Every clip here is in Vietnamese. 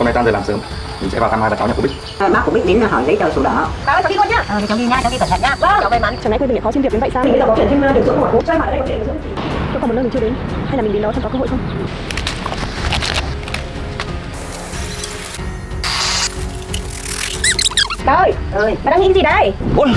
này tan giờ làm sớm, mình sẽ vào thăm hai bà cháu nhà của Bích. Bác của Bích đến hỏi giấy tờ sổ đỏ. Cháu ơi, cháu đi luôn nhá. Thì cháu đi nha, cháu đi cẩn thận nhá. Vâng, cháu may mắn. Chẳng lẽ quê mình lại khó xin việc đến vậy sao? Thì bây giờ có chuyện thêm điều dưỡng không ạ? Sao mà ở đây có chuyện điều dưỡng gì? Tôi còn một nơi mình chưa đến, hay là mình đến đó xem có cơ hội không? Bà ơi, bà đang nghĩ gì đây? Ôi.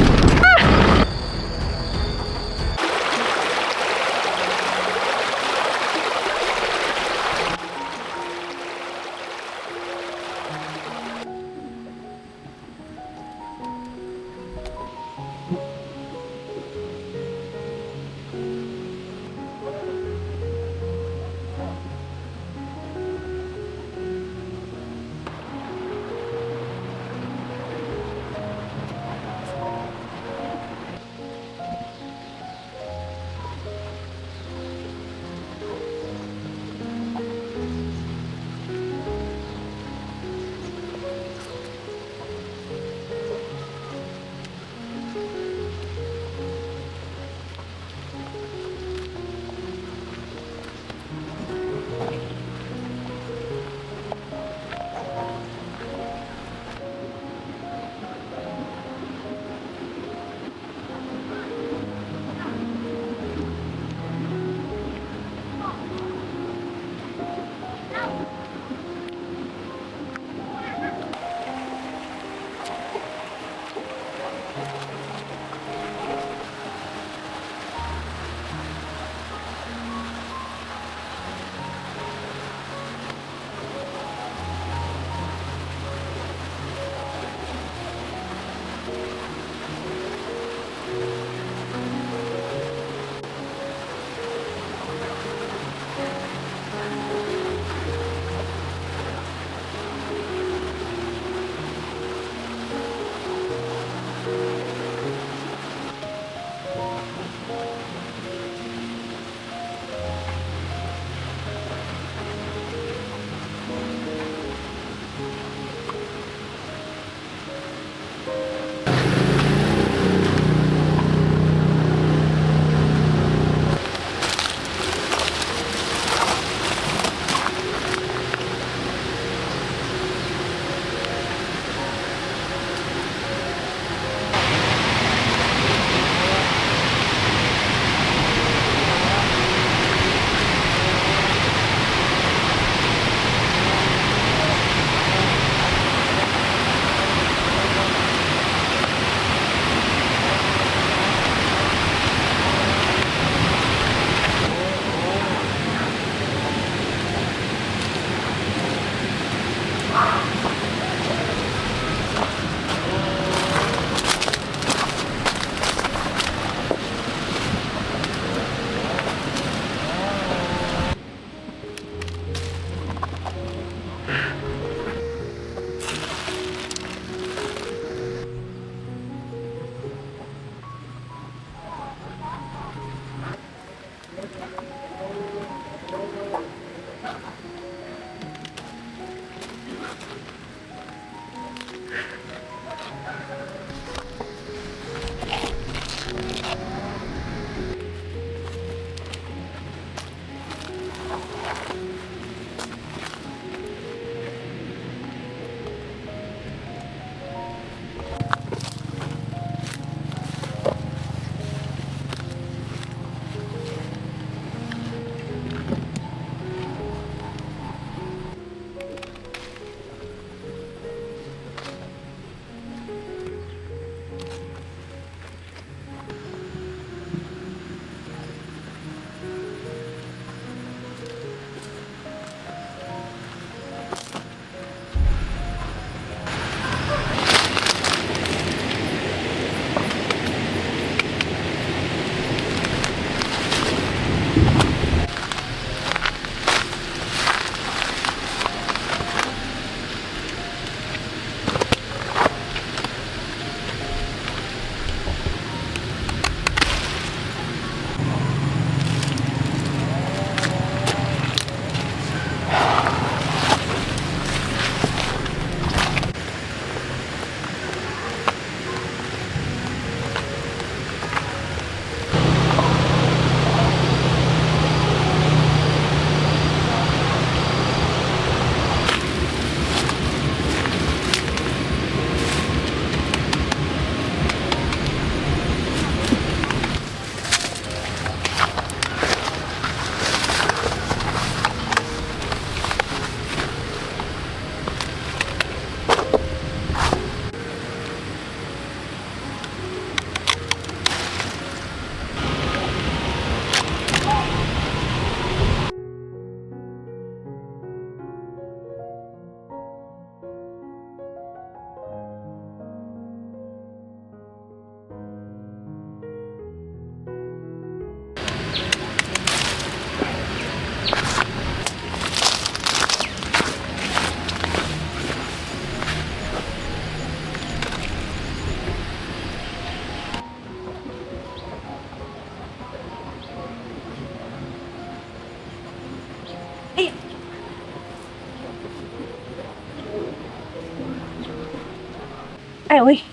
Ai ơi.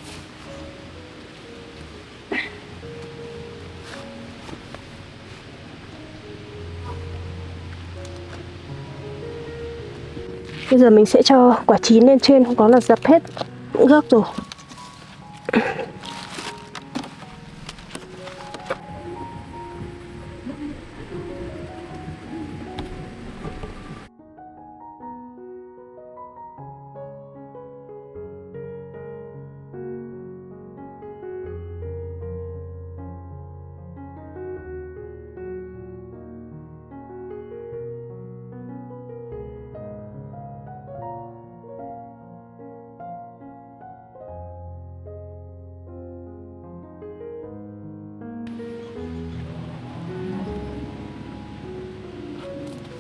Bây giờ mình sẽ cho quả chín lên trên, không có là dập hết những gốc rồi.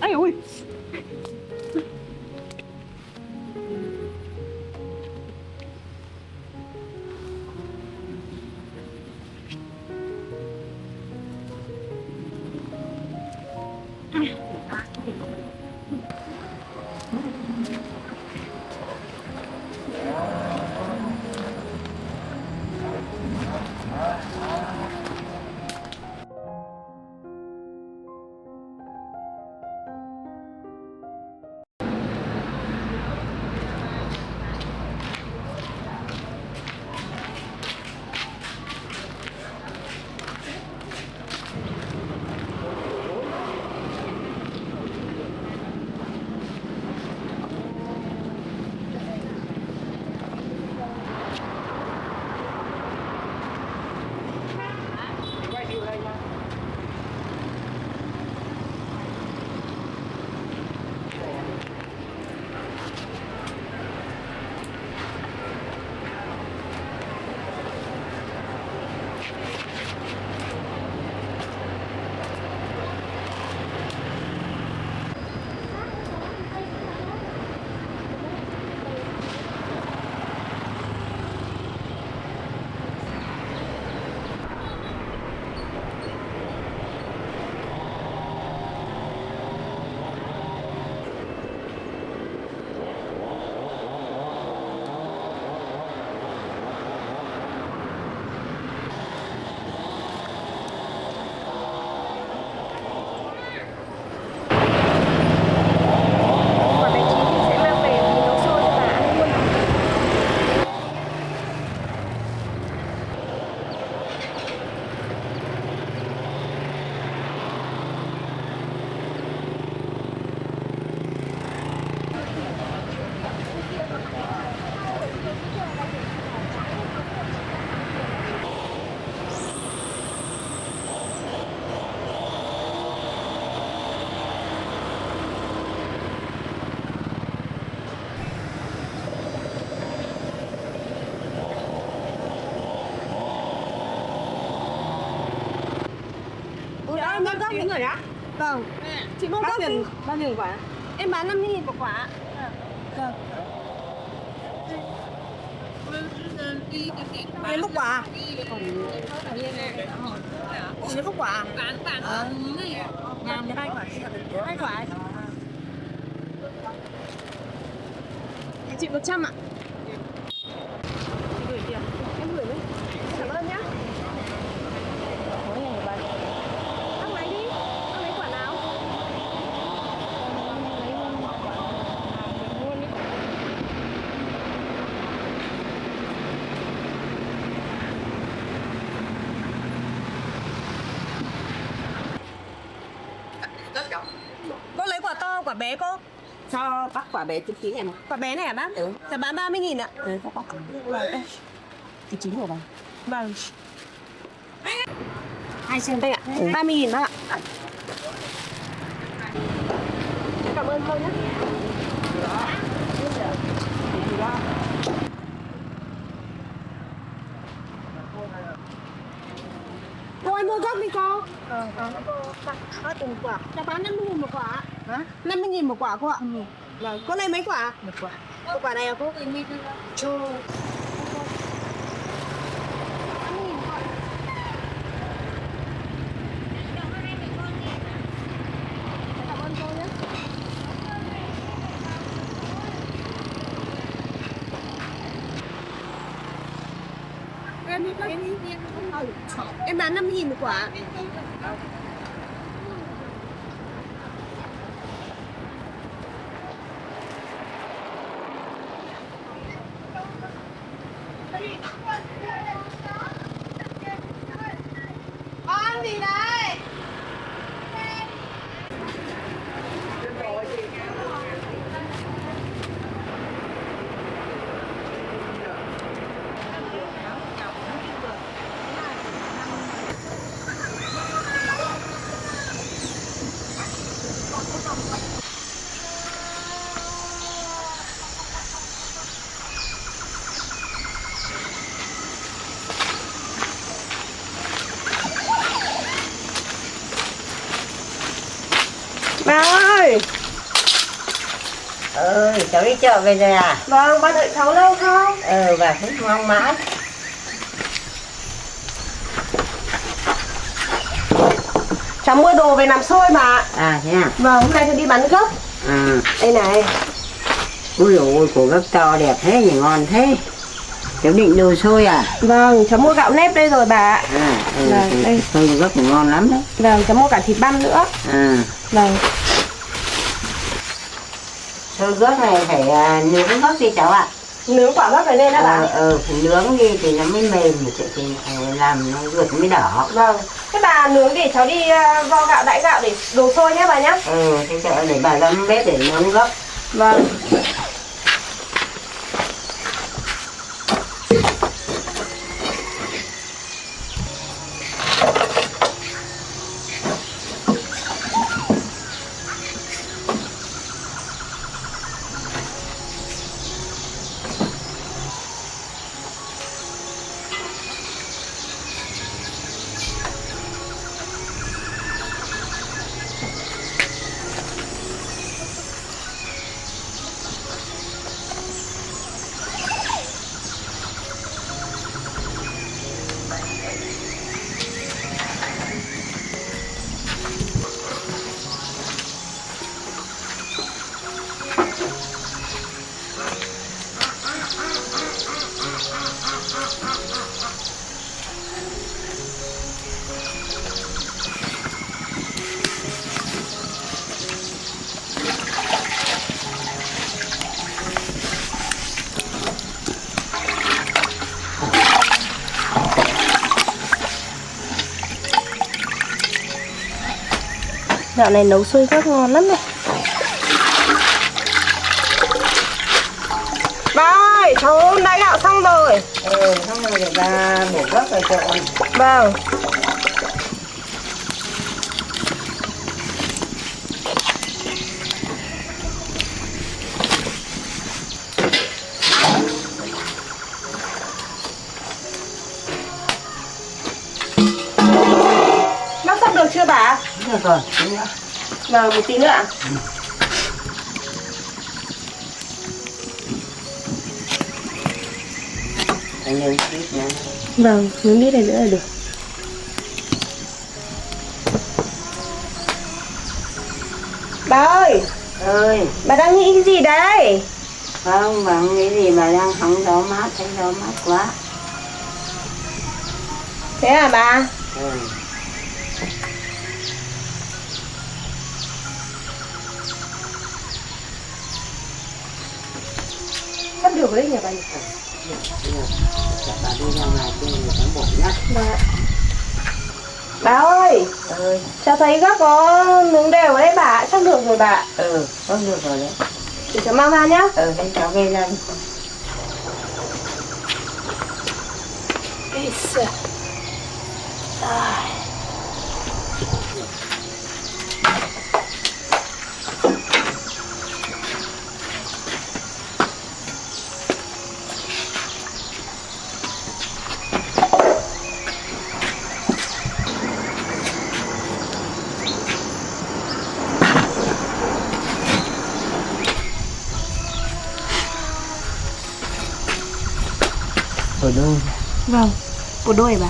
Ai ui. Quả bé chín thì sẽ mang về mình nấu sôi cho bà ăn luôn. Em bán gốc những người á? Vâng. Chị mua gốc bao nhiêu quả? Em bán 50.000 một quả. Vâng. Lấy một quả. Lấy một quả. Làm cho 2 quả. 2 quả. Chị 100 ạ. Gửi tiền. Em gửi đấy. Cảm ơn nhá. Ăn lấy đi. Ăn lấy quả nào? Cô lấy quả to, quả bé cô? Cho bác quả bé 9 này mà. Quả bé này hả bác? Ừ. Giá bán 30.000 ạ. Ừ, cho bác. Vâng. 9 rồi bà. Vâng. 2 xem đây ạ. 30.000 bác ạ. Cảm ơn cô nhé. Cô ơi mua gốc đi cô. Có từng quả. Giá bán 50.000 một quả. Hả? 50.000 một quả cô ạ. Vâng. Cô lấy mấy quả? Một quả. Một quả này à cô? Cho. Cảm ơn cô nhé. Em bán 50.000 một quả. Con gì đấy? Ba ơi. Cháu đi chợ về rồi à? Vâng, ba đợi cháu lâu không? Bà thích mong mãi. Cháu mua đồ về làm xôi mà. À thế à? Vâng, hôm nay cháu đi bán gốc. Đây này. Ui dồi ôi, của gấp to đẹp thế nhỉ, ngon thế. Cháu định đồ xôi à? Vâng, cháu mua gạo nếp đây rồi bà ạ. Vâng, đây. Xôi của gấp cũng ngon lắm đấy. Vâng, cháu mua cả thịt băm nữa. Vâng. Xôi gấc này phải nướng gấc đi cháu ạ. Nướng quả gấc này lên đó bà. Phải nướng đi thì nó mới mềm, thì làm nó ruột mới đỏ. Vâng. Thế bà nướng để cháu đi vo gạo đãi gạo để đồ xôi nhé bà nhé. Thế chợ để bà ra bếp để nướng gấc. Vâng. Dạo này nấu xôi gấc ngon lắm này. Ba ơi, cháu đãi gạo xong rồi. Xong rồi để bà bổ gấc rồi chợ. Vâng. Bác sắp được chưa bà? Được rồi, tí nữa. Vâng, một tí nữa ạ. Anh nướng ít nữa. Vâng, nướng ít này nữa là được. Bà ơi, bà đang nghĩ cái gì đấy? Không, bà không nghĩ gì, bà đang hóng gió mát, thấy gió mát quá. Thế à bà? Sắp được đấy nhỉ bà nhỉ? Bà đi ra ngoài kia thì cán bộ nhá. Dạ. Bà ơi, cháu thấy gấc có nướng đều đấy bà, chắc được rồi bà. Có được rồi đấy. Để cháu mang ra nhá. Thế cháu gây ra đi. Ở đâu? Vâng, một đôi bà.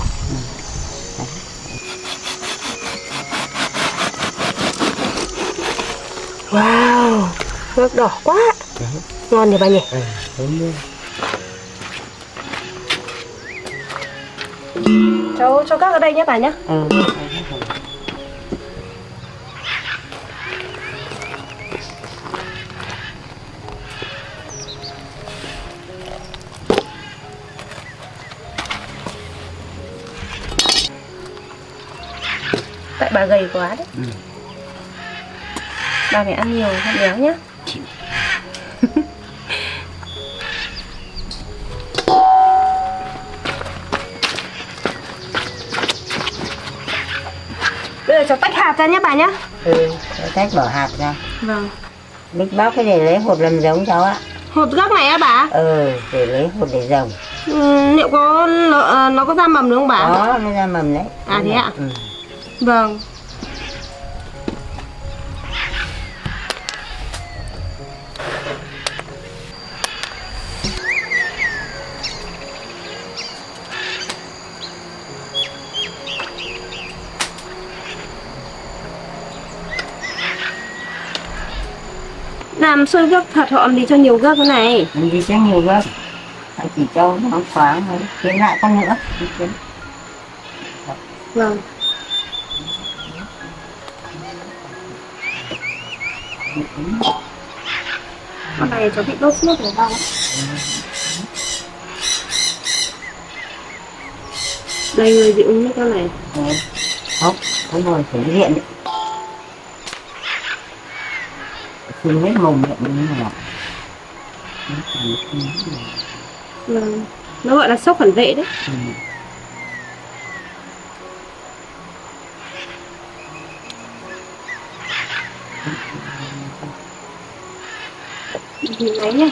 Wow, gấc đỏ quá. Ngon nhỉ bà nhỉ? Cháu cho các ở đây nhé bà nhé. Ừ. Tại bà gầy quá đấy. Ừ. Bà phải ăn nhiều không béo nhá. Bây giờ cháu tách hạt ra nhé bà nhé. Ừ, tách bỏ hạt ra. Vâng. Bích bóc cái để lấy hột làm giống cháu ạ. Hột gấc này á bà? Ừ, để lấy hột để trồng. Liệu có nó có ra mầm được không bà? Đó, nó ra mầm đấy. À thế ạ? Ừ. Vâng. Làm xôi gấc thật họ làm gì cho nhiều gấc thế này? Mình đi cho nhiều gấp. Chỉ cho nó thoáng thôi. Tiến lại con nữa. Vâng. Con này cháu bị đốt nước rồi không? Đây người dị ứng với con này. Không, không rồi phải viện đấy. Xin hết mồm miệng như thế nào. Vâng. Nó gọi là sốc phản vệ đấy. Ừ. Nhìn máy nhá.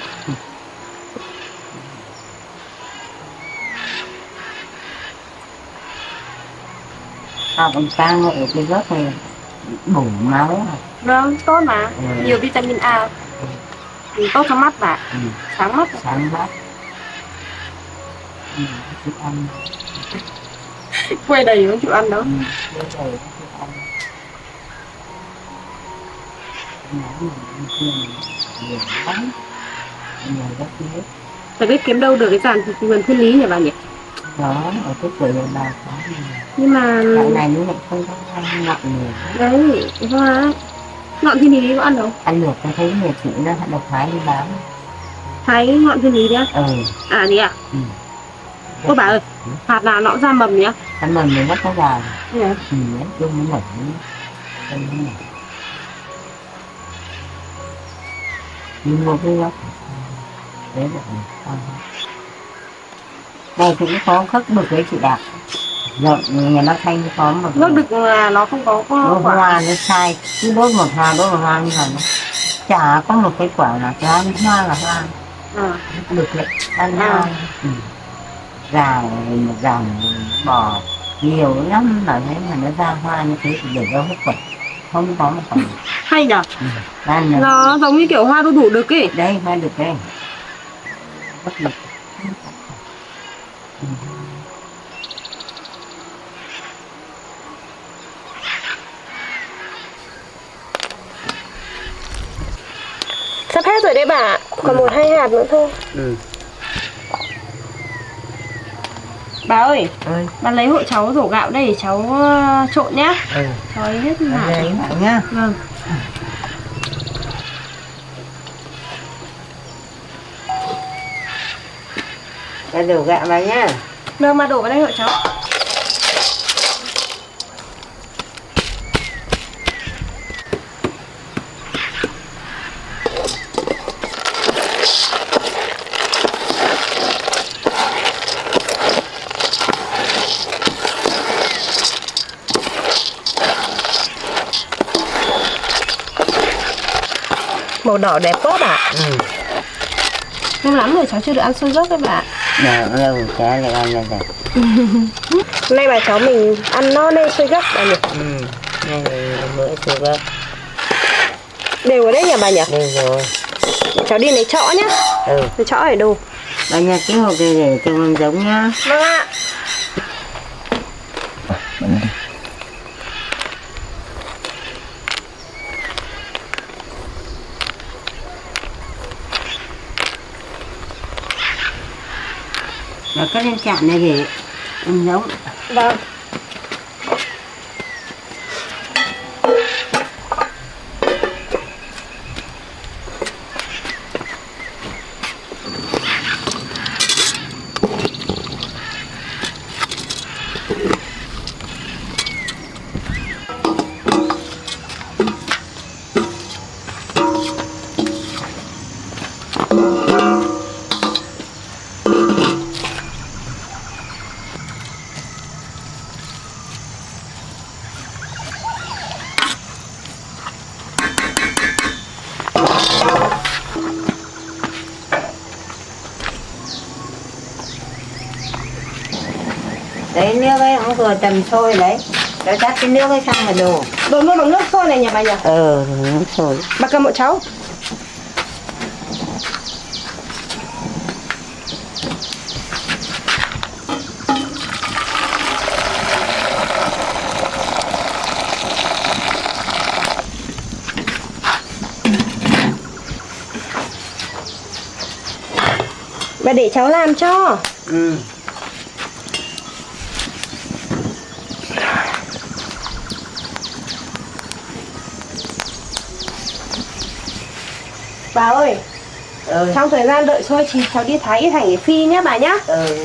Con ta ngộ cái gốc này bổ máu. Vâng, tốt mà. Ừ. Nhiều vitamin A. Tốt cho mắt bà. Ừ. Sáng mắt. Sáng mắt. Ừ, thích ăn. Quay đầy không chịu ăn đâu. Ừ, cái này thích ăn. Nói mình nhiều lắm. Nhiều rất nhiều. Phải biết kiếm đâu được cái dàn vườn thiên lý nhỉ bà nhỉ? Đó, ở cái cửa nhà bà có nhiều. Nhưng mà Dạo này nó lại không có ngọt nhiều. đấy, hoa ngọn thiên lý có ăn đâu? Ăn được tôi thấy nhiều chị nó độc hái đi bán. Hái ngọn thiên lý đấy á? Ừ. À thế à? Ừ. Ô bà ơi, hạt nào nó cũng ra mầm nhá. Ăn mầm mình mất cái gà. Thế à? Ừ, đấy, chung nó nổi. Đây nó nổi. Nhưng mà cái gốc đấy là con. Đây thì cũng có khắc bực đấy chị Đạt. Rồi, nhà nó Thanh có một Nước đực là nó không có nó quả. hoa nó sai. Cứ đốt một hoa như là nó chả có một cái quả nào cho ăn hoa là hoa. À. Được đấy, ăn hoa. Ừ. Gà một dòng bò nhiều lắm mà thấy mà nó ra hoa như thế thì để đâu hết quả. Không có một quả. Hay nhở? Ừ. Ban Nó giống như kiểu hoa đu đủ đực ấy. đây hoa được đây. Bất lực. Ừ. Sắp hết rồi đấy bà. Còn một hai hạt nữa thôi. Ừ. Bà ơi, Ơi. bà lấy hộ cháu rổ gạo đây để cháu trộn nhá. Ừ. Cháu ấy hết hạt. Lấy lại nhá. Vâng. Cho đổ gạo vào nhá. Vâng, mà đổ vào đây hộ cháu. Màu đỏ đẹp quá bà. Ừ. Lâu lắm rồi cháu chưa được ăn xôi gấc đấy bà. Lâu chả lại ăn rồi. Hôm nay bà cháu mình ăn no nê xôi gấc bà nhỉ? Ừ. Này bữa chưa gấp. Đều ở đấy nhỉ bà nhỉ? Đây rồi. Cháu đi lấy chõ nhá. Ừ. Lấy chõ ở đâu? Bà nhà cái hộp này để trồng làm giống nhá. Vâng ạ. Và cất lên chạm này để Giống. Vâng. Đấy nước ấy cũng vừa tầm sôi đấy. Nó tắt cái nước ấy xong rồi đổ. Đổ luôn bằng nước sôi này nhà bà nhỉ? Nước sôi. Bà cầm hộ cháu. Bà để cháu làm cho. Ừ. Bà ơi, trong thời gian đợi sôi thì cháu đi thái ít hành để phi nhé bà nhá.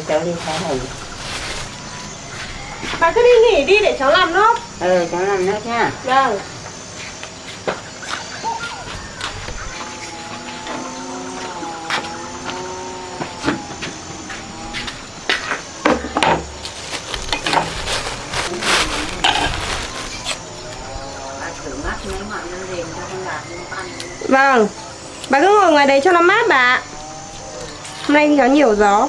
Cháu đi thái hành. Bà cứ đi nghỉ đi để cháu làm nốt. Cháu làm nốt nha. Vâng. Vâng. Bà cứ ngồi ngoài đấy cho nó mát bà ạ. Hôm nay thì có nhiều gió.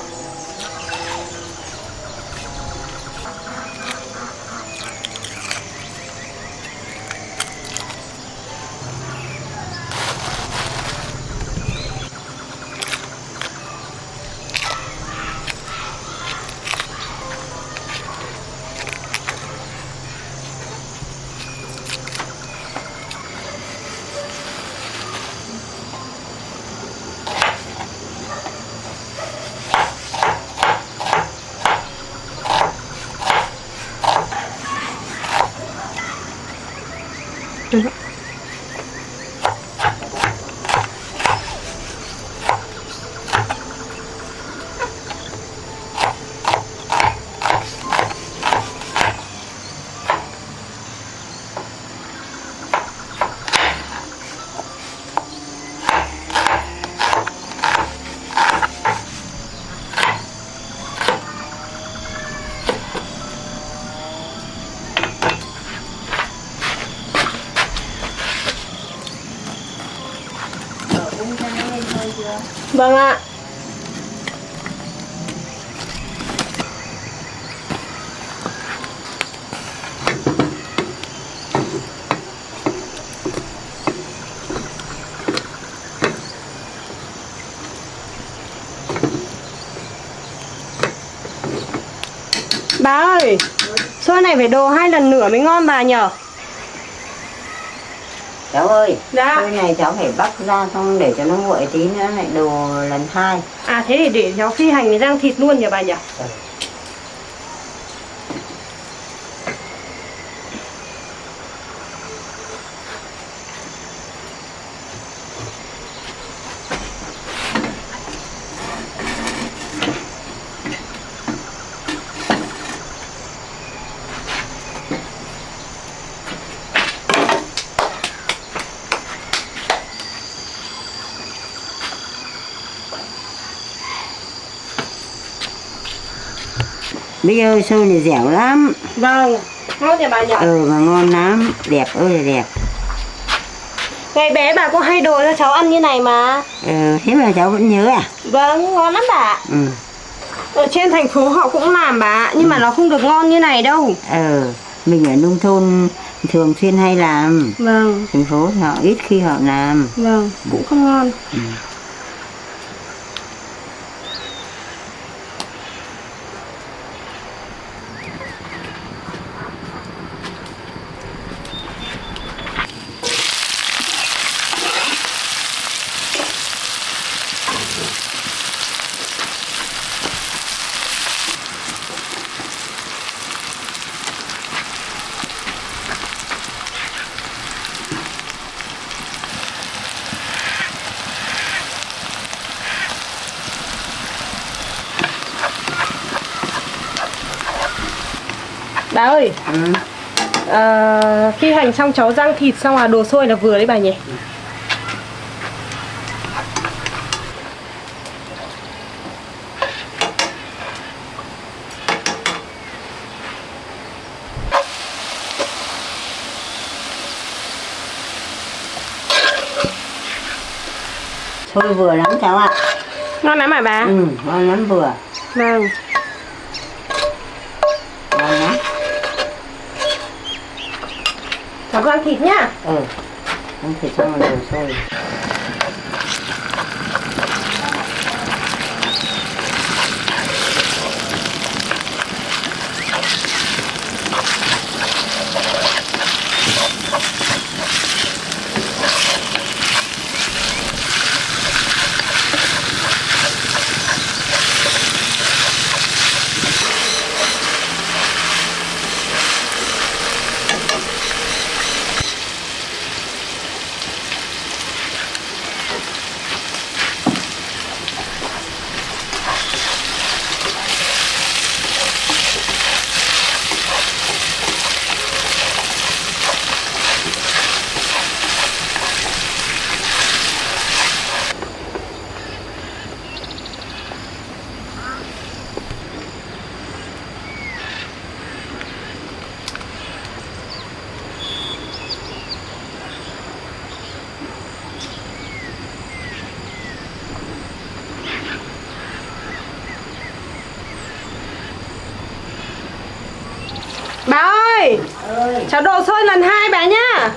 Vâng ạ. Bà ơi, xôi này phải đồ 2 lần nửa mới ngon bà nhở? Cháu ơi, Dạ. cái này cháu phải bắc ra xong để cho nó nguội tí nữa lại đồ lần 2. À thế thì để cháu phi hành với rang thịt luôn nhỉ bà nhỉ? Bây giờ xôi này dẻo lắm. Vâng, ngon nhỉ bà nhỉ? Mà ngon lắm, đẹp ơi là đẹp. Ngày bé bà có hay đồ cho cháu ăn như này mà. Thế mà cháu vẫn nhớ à? Vâng, ngon lắm bà. Ở trên thành phố họ cũng làm bà, nhưng mà nó không được ngon như này đâu. Mình ở nông thôn thường xuyên hay làm. Vâng. Thành phố thì họ ít khi họ làm. Vâng, cũng không ngon. Bà ơi, phi hành xong cháu rang thịt xong là đồ sôi là vừa đấy bà nhỉ? Sôi vừa lắm cháu ạ. Ngon lắm hả bà? Ngon lắm vừa. Vâng. Ngon lắm. Cháu rang thịt nhá. Ăn thịt xong rồi đồ sôi. Bà ơi, cháu đổ sôi lần 2 bà nhá.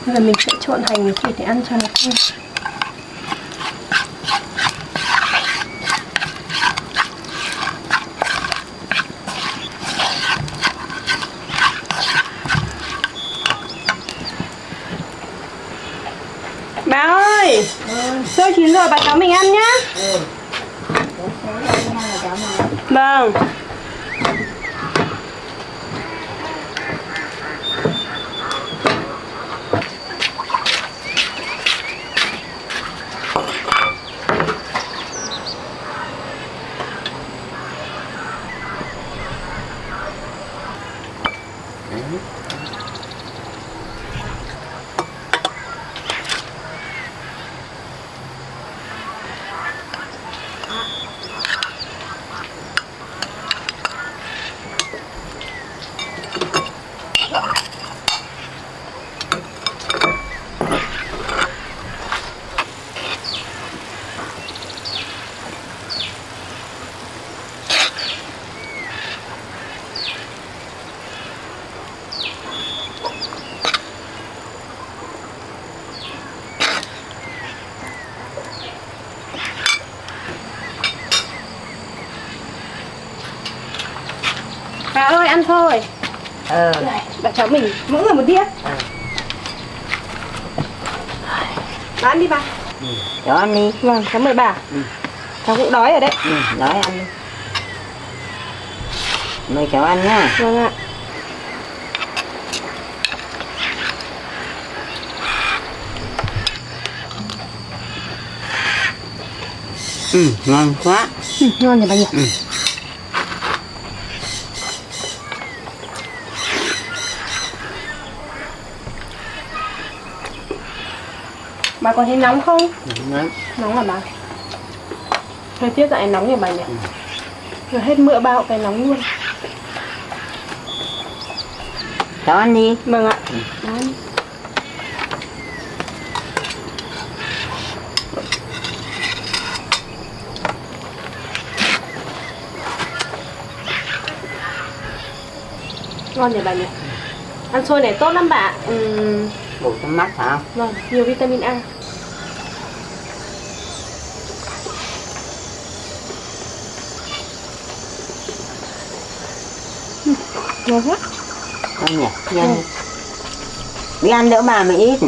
Bây giờ mình sẽ trộn hành với thịt để ăn cho nó thơm. Bà ơi, sôi chín rồi bà cháu mình ăn nhá. Vâng. Bà ơi ăn thôi. Bà cháu mình mỗi người một đĩa. Bà ăn đi bà. Cháu ăn đi. Vâng, cháu mời bà. Cháu cũng đói rồi đấy. Đói ăn đi. Mời cháu ăn nhá. Vâng ạ. Ngon quá. Ngon nhỉ bà nhỉ? Bà có thấy nóng không? Ngon. Nóng hả bà? Thời tiết dạo này nóng nhỉ bà nhỉ? Rồi hết mưa bao cái nóng luôn. Cháu ăn đi. Vâng ạ. Ăn. Ngon nhỉ bà nhỉ? Ăn xôi này tốt lắm bà. Bổ trong mắt hả? Vâng, nhiều vitamin A. Ngon quá. Thôi nhỉ, đi ăn đi. Đi ăn đỡ bà mà ít.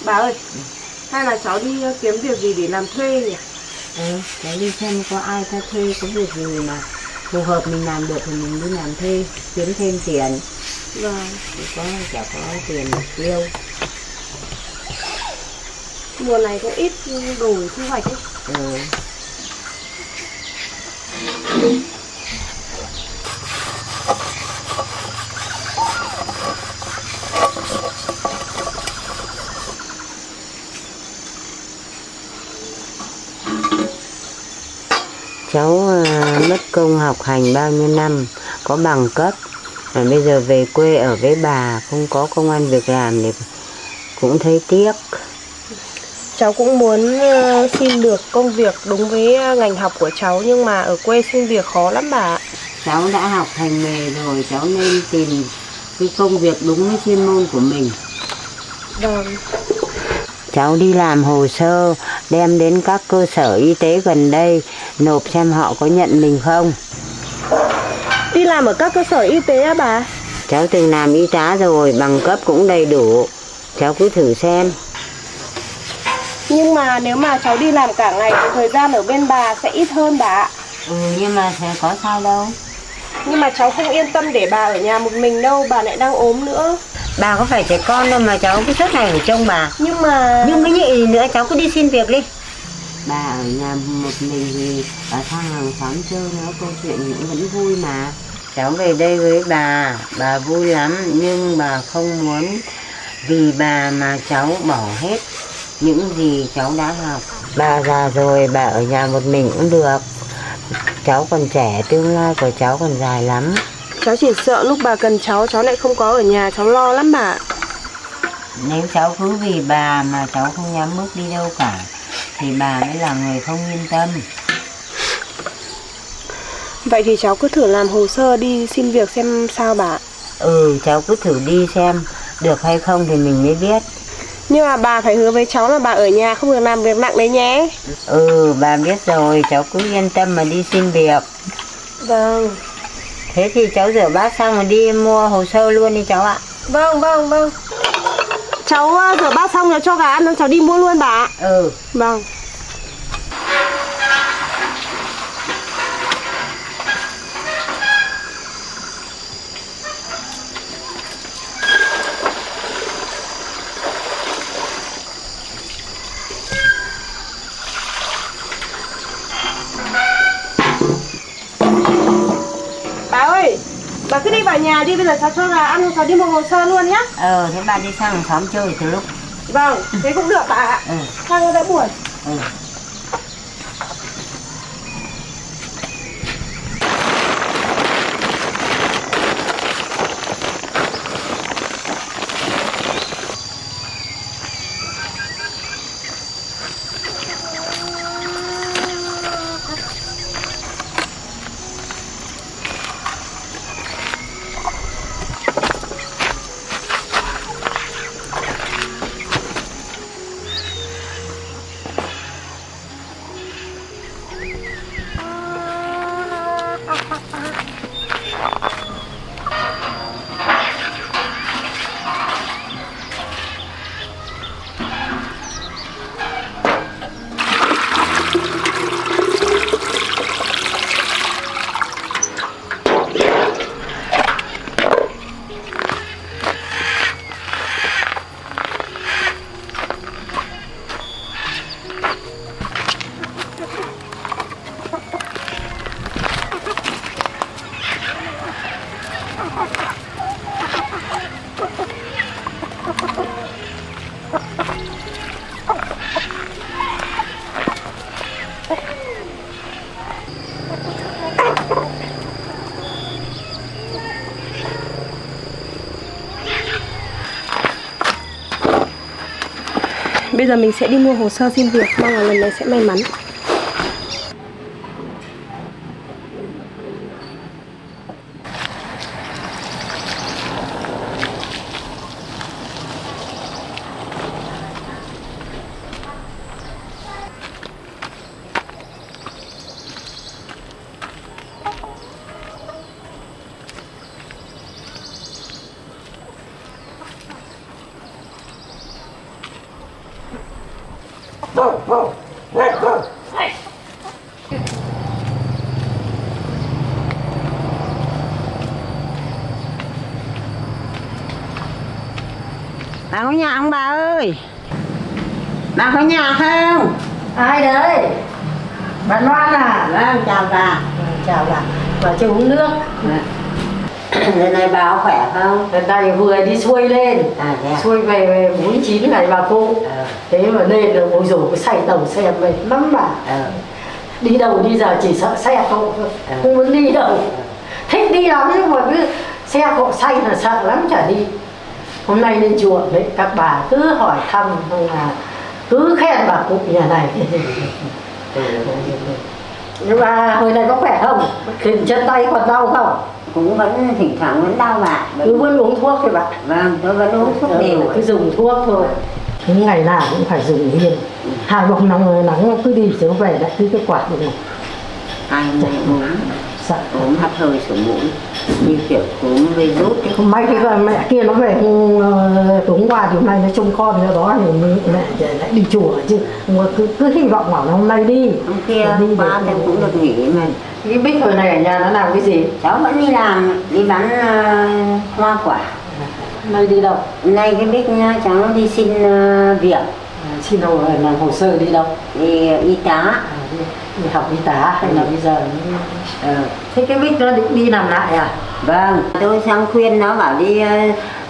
Bà ơi, hay là cháu đi kiếm việc gì để làm thuê nhỉ? Để đi xem có ai ta thuê có việc gì mà phù hợp mình làm được thì mình đi làm thuê kiếm thêm tiền. Vâng. Chả có tiền tiêu. Mùa này cũng ít đồ thu hoạch ấy. Cháu mất công học hành bao nhiêu năm, có bằng cấp, mà bây giờ về quê ở với bà không có công ăn việc làm thì cũng thấy tiếc. Cháu cũng muốn xin được công việc đúng với ngành học của cháu, nhưng mà ở quê xin việc khó lắm bà ạ. Cháu đã học hành nghề rồi, cháu nên tìm cái công việc đúng với chuyên môn của mình. Vâng. Cháu đi làm hồ sơ, đem đến các cơ sở y tế gần đây, nộp xem họ có nhận mình không. Đi làm ở các cơ sở y tế á bà? Cháu từng làm y tá rồi, bằng cấp cũng đầy đủ. Cháu cứ thử xem. Nhưng mà nếu mà cháu đi làm cả ngày thì thời gian ở bên bà sẽ ít hơn bà ạ. Nhưng mà sẽ có sao đâu. Nhưng mà cháu không yên tâm để bà ở nhà một mình đâu, bà lại đang ốm nữa. Bà có phải trẻ con đâu mà cháu cứ suốt ngày ở trông bà. Nhưng mà cái gì nữa, cháu cứ đi xin việc đi. Bà ở nhà một mình thì bà sang hàng xóm chơi nữa, câu chuyện cũng vẫn vui mà. Cháu về đây với bà vui lắm, nhưng bà không muốn vì bà mà cháu bỏ hết những gì cháu đã học. Bà già rồi, bà ở nhà một mình cũng được. Cháu còn trẻ, tương lai của cháu còn dài lắm. cháu chỉ sợ lúc bà cần cháu lại không có ở nhà, cháu lo lắm bà. Nếu cháu cứ vì bà mà cháu không dám bước đi đâu cả, thì bà mới là người không yên tâm. Vậy thì cháu cứ thử làm hồ sơ đi xin việc xem sao bà. Cháu cứ thử đi xem, được hay không thì mình mới biết. Nhưng mà bà phải hứa với cháu là bà ở nhà không được làm việc nặng đấy nhé. Bà biết rồi, cháu cứ yên tâm mà đi xin việc. Vâng. Thế thì cháu rửa bát xong rồi đi mua hồ sơ luôn đi cháu ạ. Vâng. Cháu rửa bát xong rồi cho gà ăn, cháu đi mua luôn bà. Vâng. Bà ơi, bà cứ đi vào nhà đi, bây giờ cháu cho gà ăn, cháu đi mua hồ sơ luôn nhá. Thế bà đi sang xóm chơi từ lúc. Vâng, thế cũng được bà ạ. Sang đã buồn. Bây giờ mình sẽ đi mua hồ sơ xin việc, mong là lần này sẽ may mắn. Bà có nhà không bà ơi? Bà có nhà không? Ai đấy? Bà Loan à? Vâng, chào bà. Chào bà. Bà chưa uống nước. Lần này bà có khỏe không? Lần này vừa đi xuôi lên. À thế à? Xuôi về 49 ngày bà cô. Thế mà lên được ôi dồi cái say tàu xe mệt lắm bà. Đi đâu đi giờ chỉ sợ xe cộ thôi. Không muốn đi đâu. Thích đi lắm nhưng mà cứ xe cộ say là sợ lắm chả đi. Hôm nay lên chùa đấy các bà cứ hỏi thăm không là cứ khen bà cụ nhà này. Nhưng mà hồi này có khỏe không? Khiến chân tay còn đau không? Cũng vẫn thỉnh thoảng vẫn đau bà. Cứ vẫn uống thuốc thôi bà. Vâng, tôi vẫn uống thuốc đều. Cứ dùng thuốc thôi. Ngày nào cũng phải dùng hiên. 2 bông nắng cứ đi sớm về lại cứ cái quạt này. Hai ngày Sợ. ốm hắt hơi sổ mũi như kiểu ốm virus ấy. Không may cái mẹ kia nó về tối qua thì hôm nay nó trông con cho đó thì mẹ lại đi chùa chứ cứ hy vọng bảo là hôm nay đi. Hôm kia qua em cũng được nghỉ mà. Cái Bích hồi này ở nhà nó làm cái gì? Cháu vẫn đi làm, đi bán hoa quả. Hôm nay đi đâu? Hôm nay cái Bích cháu nó đi xin việc. Xin làm hồ sơ đi đâu? Đi y tá. Đi học y tá hay là bây giờ thế cái Bích nó định đi làm lại à? Vâng, tôi sang khuyên nó bảo đi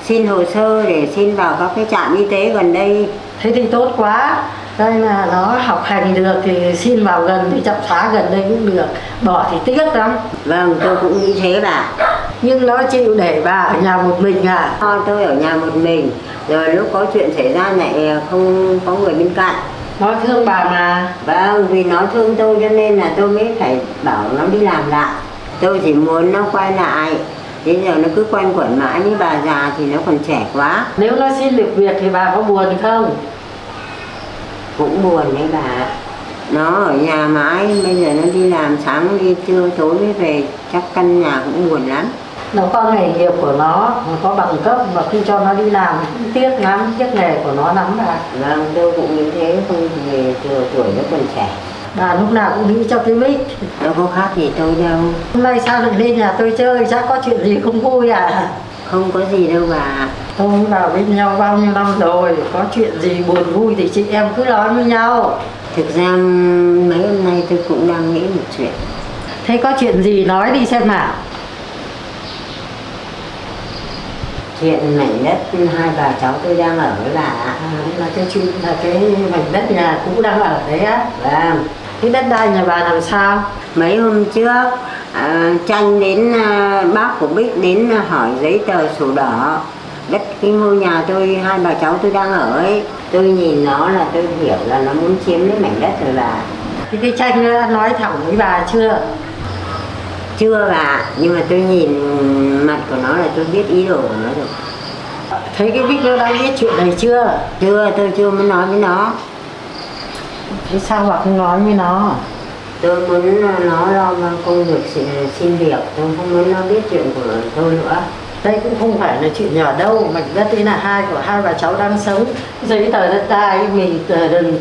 xin hồ sơ để xin vào các cái trạm y tế gần đây. Thế thì tốt quá. Đây là nó học hành được thì xin vào gần thì trạm xá gần đây cũng được. Bỏ thì tiếc lắm. Vâng, tôi cũng nghĩ thế bà. Nhưng nó chịu để bà ở nhà một mình à? Tôi ở nhà một mình, rồi lúc có chuyện xảy ra lại không có người bên cạnh. Nó thương bà mà. Vâng, vì nó thương tôi cho nên là tôi mới phải bảo nó đi làm lại. Tôi chỉ muốn nó quay lại. Bây giờ nó cứ quanh quẩn mãi với bà già thì nó còn trẻ quá. Nếu nó xin được việc thì bà có buồn không? Cũng buồn đấy bà. Nó ở nhà mãi, bây giờ nó đi làm sáng đi trưa tối mới về, chắc căn nhà cũng buồn lắm. Nó có nghề nghiệp của nó có bằng cấp mà khi cho nó đi làm cũng tiếc lắm, tiếc nghề của nó lắm bà. Vâng, tôi cũng nghĩ thế, không thì tuổi nó còn trẻ. Bà lúc nào cũng nghĩ cho cái Bích. Đâu có khác gì tôi đâu. Hôm nay sao lại lên nhà tôi chơi, chắc có chuyện gì không vui à? Không có gì đâu bà. Tôi vào bên nhau bao nhiêu năm rồi, có chuyện gì buồn vui thì chị em cứ nói với nhau. Thực ra mấy hôm nay tôi cũng đang nghĩ một chuyện. Thế có chuyện gì nói đi xem nào. Chuyện mảnh đất hai bà cháu tôi đang ở với bà. Là cái chuyện là cái mảnh đất nhà cũ đang ở đấy á. Vâng. Cái đất đai nhà bà làm sao? Mấy hôm trước Tranh đến bác của Bích đến hỏi giấy tờ sổ đỏ đất cái ngôi nhà tôi, hai bà cháu tôi đang ở ấy. Tôi nhìn nó là tôi hiểu là nó muốn chiếm lấy mảnh đất rồi bà. Thì cái Tranh nó đã nói thẳng với bà chưa? Chưa bà, nhưng mà tôi nhìn mặt của nó là tôi biết ý đồ của nó rồi. Thấy cái Bích nó đã biết chuyện này chưa? Chưa, tôi chưa mới nói với nó. Thế sao bà không nói với nó? Tôi muốn nó lo công việc xin việc, tôi không muốn nó biết chuyện của tôi nữa. Đây cũng không phải là chuyện nhỏ đâu, mảnh đất ấy là của hai bà cháu đang sống. Giấy tờ đất đai mình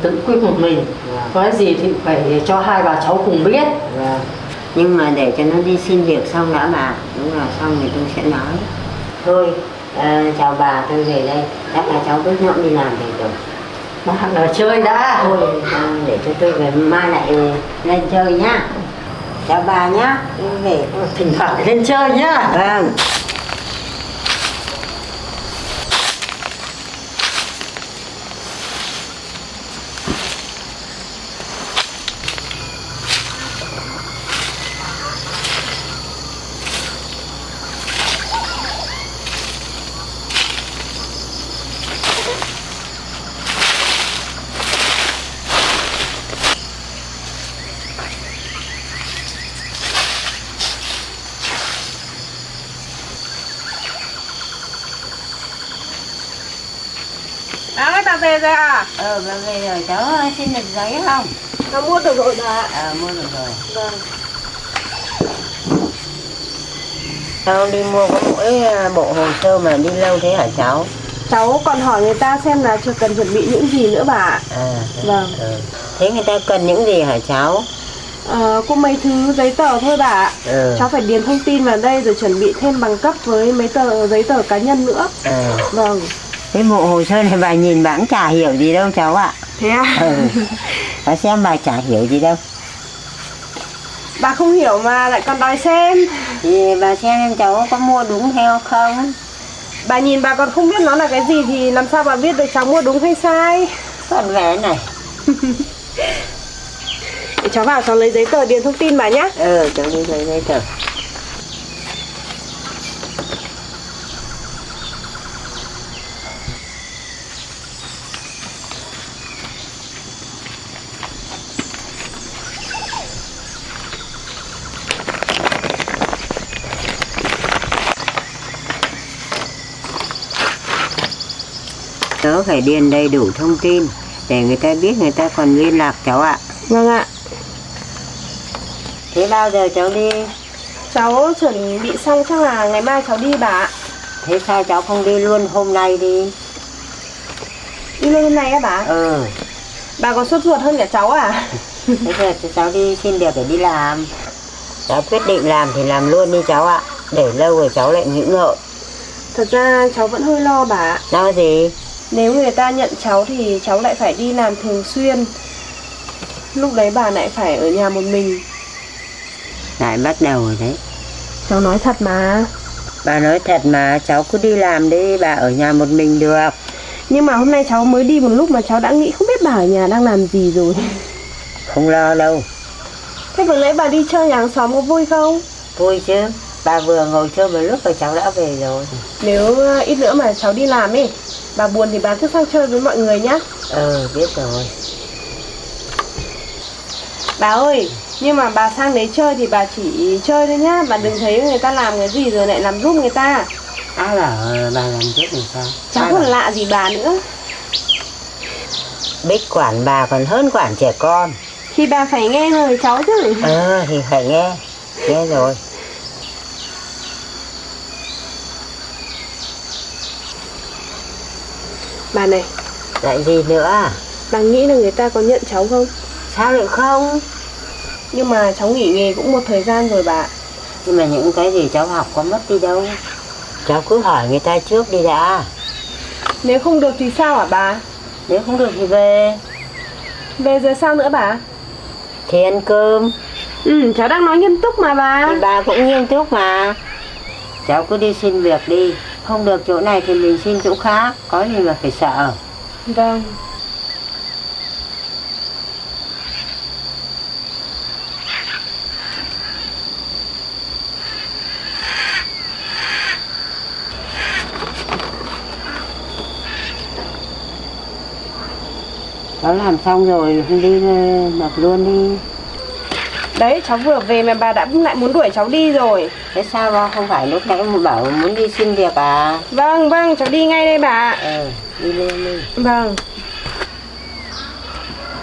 tự quyết một mình. Có cái gì thì phải cho hai bà cháu cùng biết. Nhưng mà để cho nó đi xin việc xong đã bà, đúng là xong thì tôi sẽ nói. Thôi, chào bà, tôi về đây, chắc là cháu cứ nhộn đi làm về rồi. Mà ở chơi đã. Thôi, để cho tôi về mai lại lên chơi nhá. Chào bà nhá, tôi về. Thỉnh thoảng lên chơi nhá. Vâng. Ơi bà về rồi à? Bà về rồi cháu xin được giấy không? Cháu mua được rồi bà. Mua được rồi. Vâng. Cháu đi mua có mỗi bộ hồ sơ mà đi lâu thế hả cháu? Cháu còn hỏi người ta xem là chưa cần chuẩn bị những gì nữa bà ạ. Vâng. Thế người ta cần những gì hả cháu? Có mấy thứ giấy tờ thôi bà ạ. Cháu phải điền thông tin vào đây rồi chuẩn bị thêm bằng cấp với mấy tờ giấy tờ cá nhân nữa. Vâng. Cái bộ hồ sơ này bà nhìn bà cũng chả hiểu gì đâu cháu ạ. Thế à? Bà xem bà chả hiểu gì đâu. Bà không hiểu mà lại còn đòi xem. Thì bà xem cháu có mua đúng theo không? Bà nhìn bà còn không biết nó là cái gì thì làm sao bà biết được cháu mua đúng hay sai? Con vé này. Để cháu vào cháu lấy giấy tờ điền thông tin bà nhé. Cháu đi lấy giấy tờ. Cháu phải điền đầy đủ thông tin để người ta biết, người ta còn liên lạc cháu ạ. Vâng ạ. Thế bao giờ cháu đi? Cháu chuẩn bị xong chắc là ngày mai cháu đi bà ạ. Thế sao cháu không đi luôn hôm nay đi? Đi luôn hôm nay á bà? Bà còn sốt ruột hơn cả cháu à? Thế giờ cháu đi xin việc để đi làm. Cháu quyết định làm thì làm luôn đi cháu ạ. Để lâu rồi cháu lại nghĩ ngợi. Thật ra cháu vẫn hơi lo bà ạ. Lo gì? Nếu người ta nhận cháu thì cháu lại phải đi làm thường xuyên. Lúc đấy bà lại phải ở nhà một mình. Lại bắt đầu rồi đấy. Cháu nói thật mà. Bà nói thật mà, cháu cứ đi làm đi, bà ở nhà một mình được. Nhưng mà hôm nay cháu mới đi một lúc mà cháu đã nghĩ không biết bà ở nhà đang làm gì rồi. Không lo đâu. Thế vừa nãy bà đi chơi nhà hàng xóm có vui không? Vui chứ. Bà vừa ngồi chơi một lúc rồi cháu đã về rồi. Nếu ít nữa mà cháu đi làm ấy, bà buồn thì bà cứ sang chơi với mọi người nhá. Biết rồi. Bà ơi, nhưng mà bà sang đấy chơi thì bà chỉ chơi thôi nhá. Bà đừng thấy người ta làm cái gì rồi lại làm giúp người ta. Ai bảo bà làm giúp thì sao? Cháu còn lạ gì bà nữa. Biết quản bà còn hơn quản trẻ con. Thì bà phải nghe lời cháu chứ. Thì phải nghe. Nghe rồi. Bà này. Lại gì nữa? Bà nghĩ là người ta có nhận cháu không? Sao lại không? Nhưng mà cháu nghỉ nghề cũng một thời gian rồi bà. Nhưng mà những cái gì cháu học có mất đi đâu. Cháu cứ hỏi người ta trước đi đã. Nếu không được thì sao hả bà? Nếu không được thì về. Về rồi sao nữa bà? Thì ăn cơm. Cháu đang nói nghiêm túc mà bà. Thì bà cũng nghiêm túc mà. Cháu cứ đi xin việc đi. Không được chỗ này thì mình xin chỗ khác. Có gì mà phải sợ. Vâng. Cháu làm xong rồi không đi đập luôn đi. Đấy cháu vừa về mà bà đã lại muốn đuổi cháu đi rồi. Thế sao bà không phải lúc nãy mà bảo muốn đi xin việc à? Vâng cháu đi ngay đây bà. Đi lên đi. Vâng.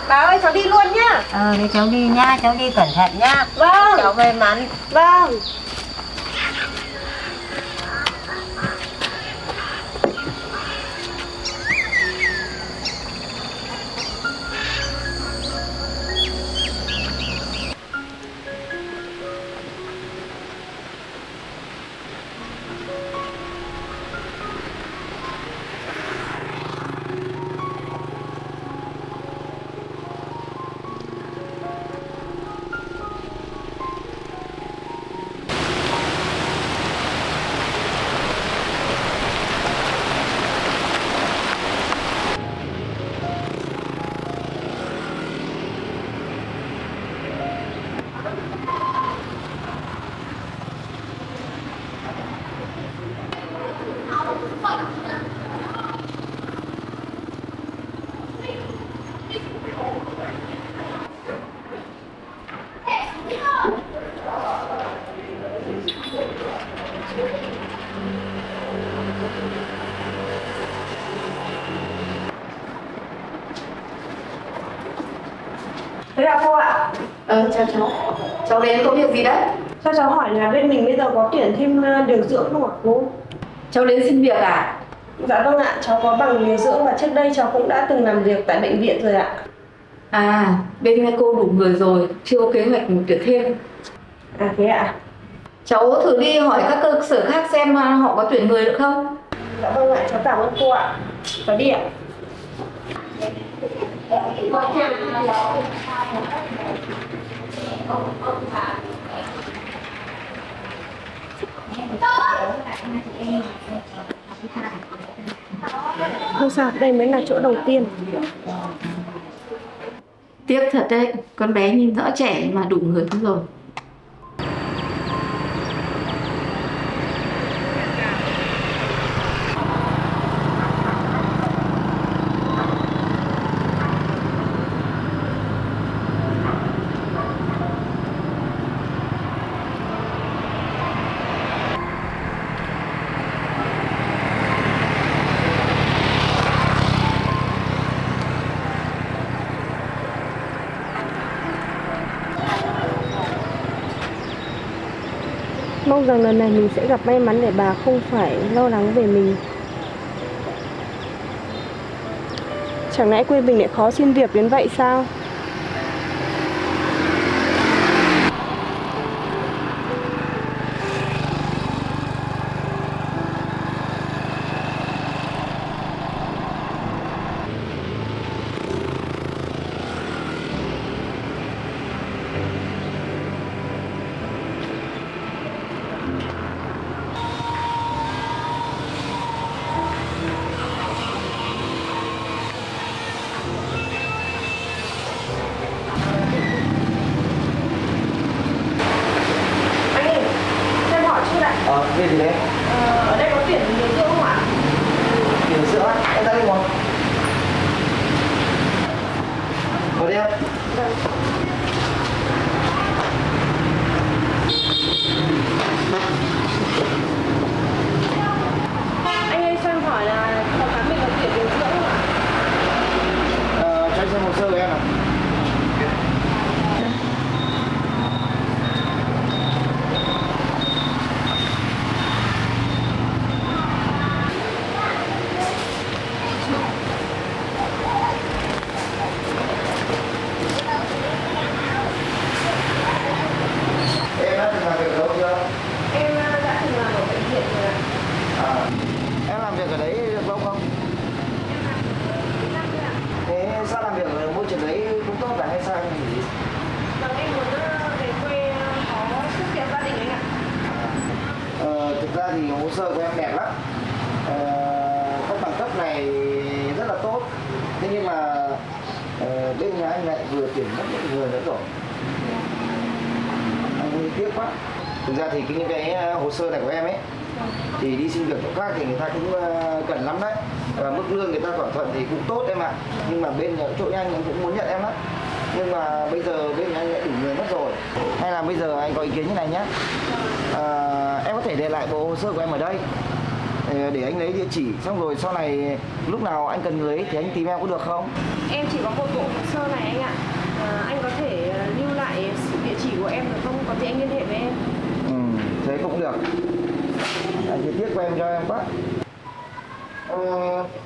Bà ơi cháu đi luôn nhá. Thế cháu đi nha, cháu đi cẩn thận nhá. Vâng. Cháu may mắn. Vâng. Thế là cô ạ. Chào cháu. Cháu đến có việc gì đấy? Cho cháu hỏi là bên mình bây giờ có tuyển thêm điều dưỡng không ạ cô? Cháu đến xin việc à? Dạ vâng ạ, cháu có bằng điều dưỡng và trước đây cháu cũng đã từng làm việc tại bệnh viện rồi ạ. À, bên cô đủ người rồi, chưa có kế hoạch tuyển thêm. À thế ạ? Cháu thử đi hỏi các cơ sở khác xem họ có tuyển người được không? Dạ vâng ạ, cháu cảm ơn cô ạ. Cháu đi ạ. Không sao, đây mới là chỗ đầu tiên. Tiếc thật đấy, con bé nhìn rõ trẻ mà đủ người lắm rồi. Mong rằng lần này mình sẽ gặp may mắn để bà không phải lo lắng về mình. Chẳng lẽ quê mình lại khó xin việc đến vậy sao? Anh ơi, cho em hỏi chút ạ. Việc gì đấy? Ở đây có tuyển điều dưỡng không ạ? Điều dưỡng á? Em ra đi ngồi. Ngồi đi em. Anh ơi, cho em hỏi là phòng khám mình có tuyển điều dưỡng không ạ? Cho anh xem hồ sơ của em nào. Em đã từng làm việc ở đâu chưa? Em đã từng làm ở bệnh viện rồi ạ. Em làm việc ở đấy được lâu không? Thế sao làm việc ở môi trường đấy cũng tốt cả hay sao em nghỉ? Vâng, em muốn về quê có sức tiện gia đình anh ạ. Thực ra thì hồ sơ của em đẹp lắm. Các bằng cấp này rất là tốt. Thế nhưng mà bên nhà anh lại vừa tuyển mất những người nữa rồi. Anh hơi tiếc quá. Thực ra thì những cái hồ sơ này của em ấy thì đi xin việc chỗ khác thì người ta cũng cần lắm đấy, và mức lương người ta thỏa thuận thì cũng tốt em ạ. Nhưng mà bên chỗ anh cũng muốn nhận em lắm, nhưng mà bây giờ bên anh đã đủ người mất rồi. Hay là bây giờ anh có ý kiến như này nhé, em có thể để lại bộ hồ sơ của em ở đây để anh lấy địa chỉ, xong rồi sau này lúc nào anh cần người ấy, thì anh tìm em có được không? Em chỉ có một bộ hồ sơ này anh ạ. Anh có thể lưu lại địa chỉ của em được không? Có thể anh liên hệ với em. Thế cũng được. Anh chỉ tiếc của em cho em quá.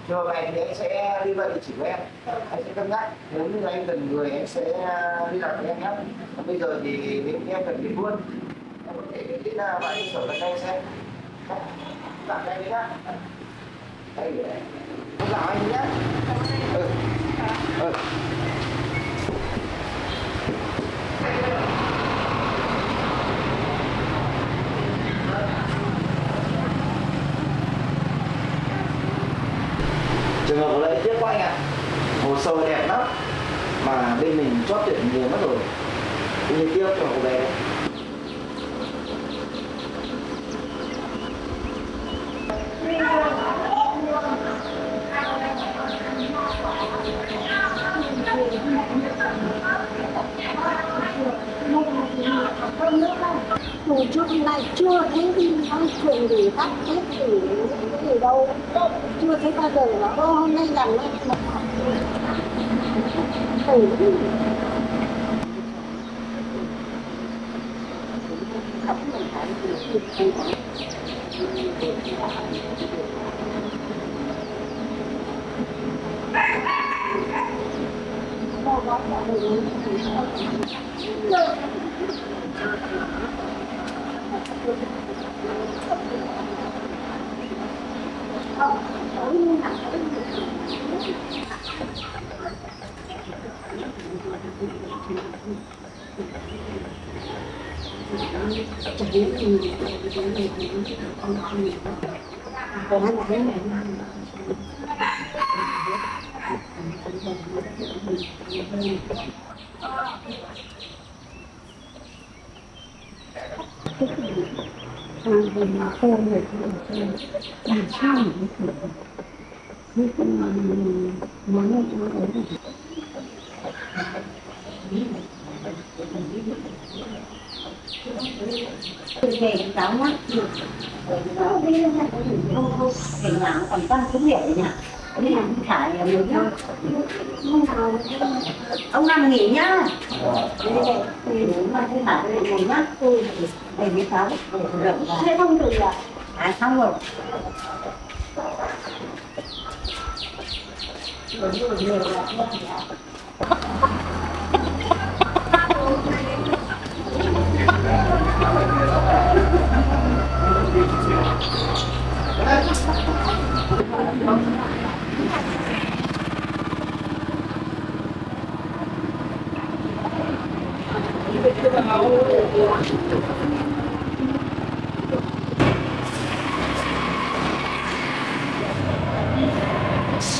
Trường hợp này thì anh sẽ đi vào địa chỉ của em. Anh sẽ cân nhắc. Nếu như anh cần người anh sẽ đi đặt với em nhé. Bây giờ thì nếu em cần việc luôn, em có thể đến vài cơ sở gần đây xem. Đặt anh đấy nhá. Đây để em làm anh nhé. Trường hợp ở đây tiếc quá anh ạ. Hồ sơ đẹp lắm mà bên mình chót tuyển người mất rồi. Cũng như tiếc cho cô bé đấy. Từ trước nay chưa thấy đi ăn chuyện gì tắt hết gì cái gì đâu, chưa thấy bao giờ mà hôm nay làm lên một Về cháu nhá. Không, về nhà còn con cứ việc ở nhà. Đi làm thải là mình thôi. Ông nằm nghỉ nhá. Đi mà đi thải để ngồi nhá. Để biết cháu rộng vào. Thế không được à? À xong rồi.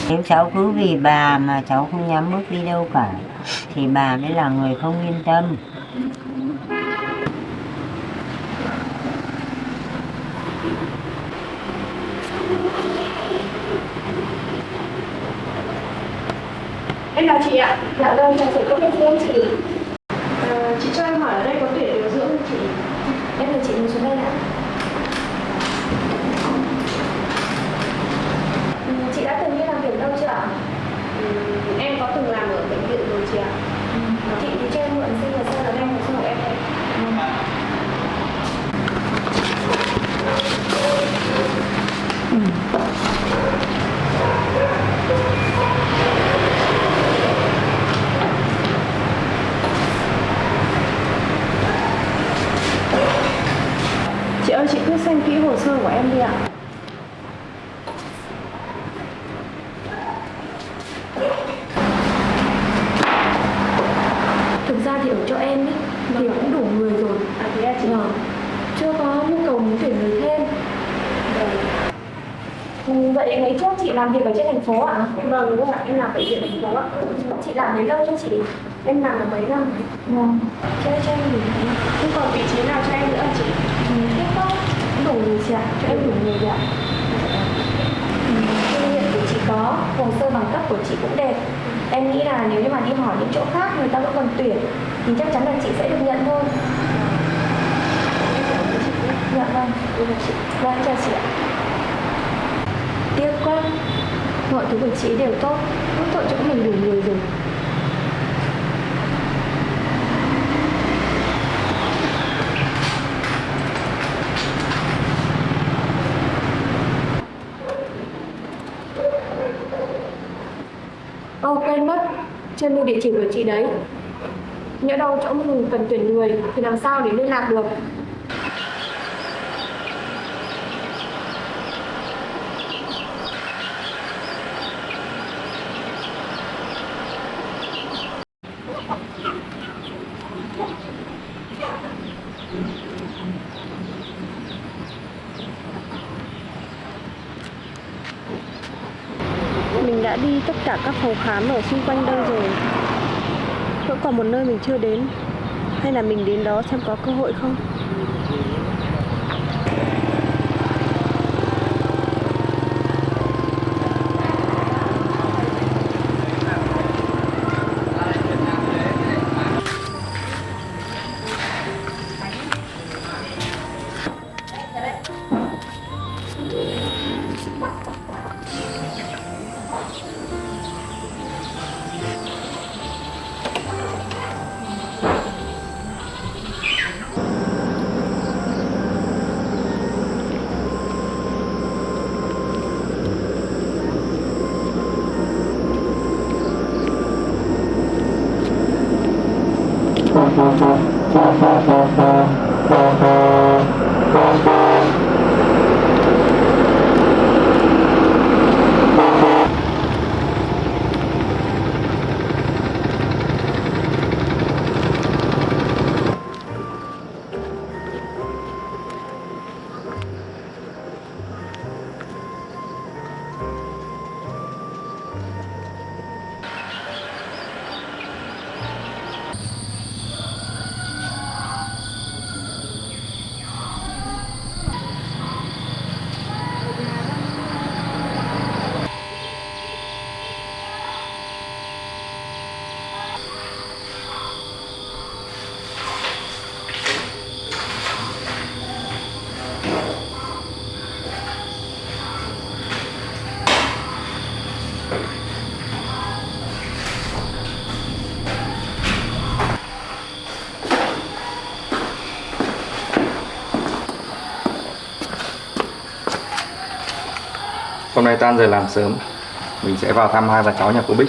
Nếu cháu cứ vì bà mà cháu không dám bước đi đâu cả thì bà mới là người không yên tâm. Em chào chị ạ. Dạ vâng, chào chị, có biết em chị? Chị cho em hỏi ở đây có tuyển điều dưỡng không chị? Em mời chị ngồi xuống đây ạ. Chị đã từng đi làm việc đâu chưa ạ? Em có từng làm ở bệnh viện rồi chị ạ. Chị thì cho em mượn xin là sao là em hồ sơ của em đây. Chị ơi, chị cứ xem kỹ hồ sơ của em đi ạ. Thực ra thì ở chỗ em ý, thì cũng đủ người rồi. À thế à chị? Chưa có nhu cầu muốn tuyển người thêm. Vậy ngày trước chị làm việc ở trên thành phố ạ? Vâng đúng rồi ạ, em làm bệnh viện thành phố ạ. Chị làm đến lâu cho chị? Em làm được mấy năm. Vâng. Cho em đủ. Không còn vị trí nào cho em nữa chị? Tiếp đó, đủ người chị ạ, cho em đủ người chị ạ. Kinh nghiệm của chị có, hồ sơ bằng cấp của chị cũng đẹp. Em nghĩ là nếu như mà đi hỏi những chỗ khác người ta vẫn còn tuyển thì chắc chắn là chị sẽ được nhận thôi. Dạ vâng. Vâng, chào chị ạ. Tiếc quá, mọi thứ của chị đều tốt, mỗi tội chỗ mình đủ người rồi. Quên mất, trên lưu địa chỉ của chị đấy. Nhỡ đâu chỗ mình cần tuyển người thì làm sao để liên lạc được? Mình đã đi tất cả các phòng khám ở xung quanh đây rồi. Vẫn còn một nơi mình chưa đến. Hay là mình đến đó xem có cơ hội không? Hôm nay tan giờ làm sớm, mình sẽ vào thăm hai bà cháu nhà cô Bích.